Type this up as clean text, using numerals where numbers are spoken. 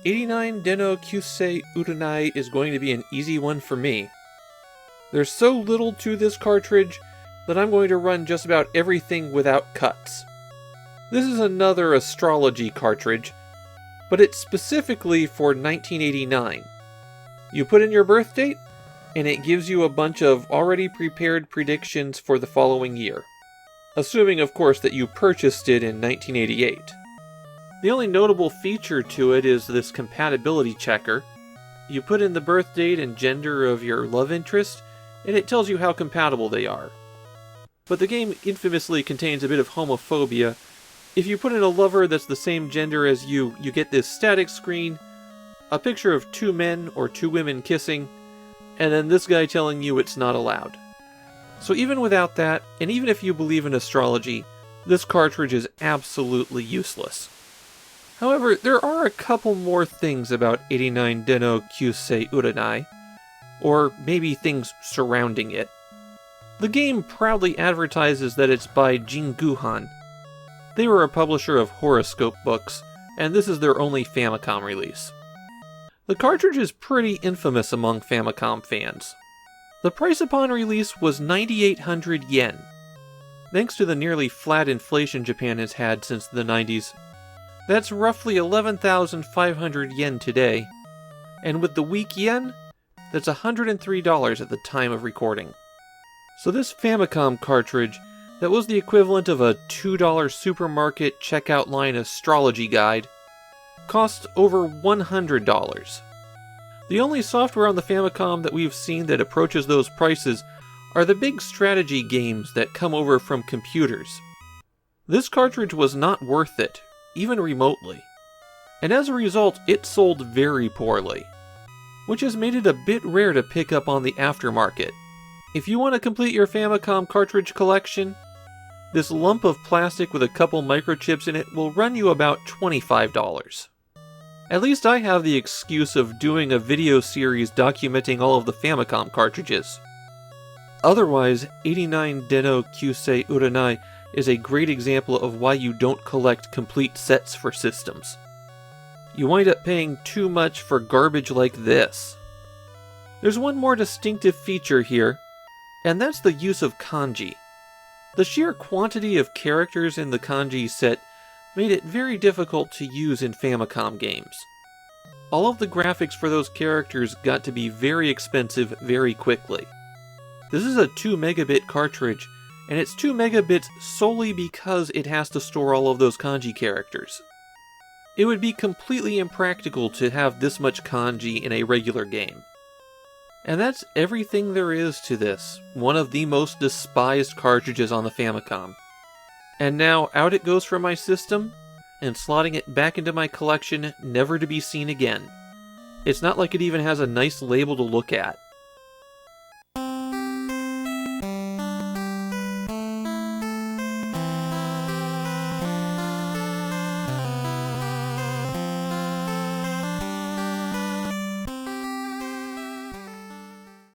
89 Dennou Kyuusei Uranai is going to be an easy one for me. There's so little to this cartridge that I'm going to run just about everything without cuts. This is another astrology cartridge, but it's specifically for 1989. You put in your birth date, and it gives you a bunch of already prepared predictions for the following year. Assuming, of course, that you purchased it in 1988. The only notable feature to it is this compatibility checker. You put in the birth date and gender of your love interest, and it tells you how compatible they are. But the game infamously contains a bit of homophobia. If you put in a lover that's the same gender as you get this static screen, a picture of two men or two women kissing, and then this guy telling you it's not allowed. So even without that, and even if you believe in astrology, this cartridge is absolutely useless. However, there are a couple more things about 89 Dennou Kyuusei Uranai, or maybe things surrounding it. The game proudly advertises that it's by Jinguhan. They were a publisher of horoscope books, and this is their only Famicom release. The cartridge is pretty infamous among Famicom fans. The price upon release was 9,800 yen. Thanks to the nearly flat inflation Japan has had since the 90s, that's roughly 11,500 yen today, and with the weak yen, that's $103 at the time of recording. So this Famicom cartridge, that was the equivalent of a $2 supermarket checkout line astrology guide, costs over $100. The only software on the Famicom that we've seen that approaches those prices are the big strategy games that come over from computers. This cartridge was not worth it, even remotely. And as a result, it sold very poorly, which has made it a bit rare to pick up on the aftermarket. If you want to complete your Famicom cartridge collection, this lump of plastic with a couple microchips in it will run you about $25. At least I have the excuse of doing a video series documenting all of the Famicom cartridges. Otherwise, 89 Dennou Kyuusei Uranai is a great example of why you don't collect complete sets for systems. You wind up paying too much for garbage like this. There's one more distinctive feature here, and that's the use of kanji. The sheer quantity of characters in the kanji set made it very difficult to use in Famicom games. All of the graphics for those characters got to be very expensive very quickly. This is a 2 megabit cartridge, and it's 2 megabits solely because it has to store all of those kanji characters. It would be completely impractical to have this much kanji in a regular game. And that's everything there is to this, one of the most despised cartridges on the Famicom. And now out it goes from my system, and slotting it back into my collection, never to be seen again. It's not like it even has a nice label to look at.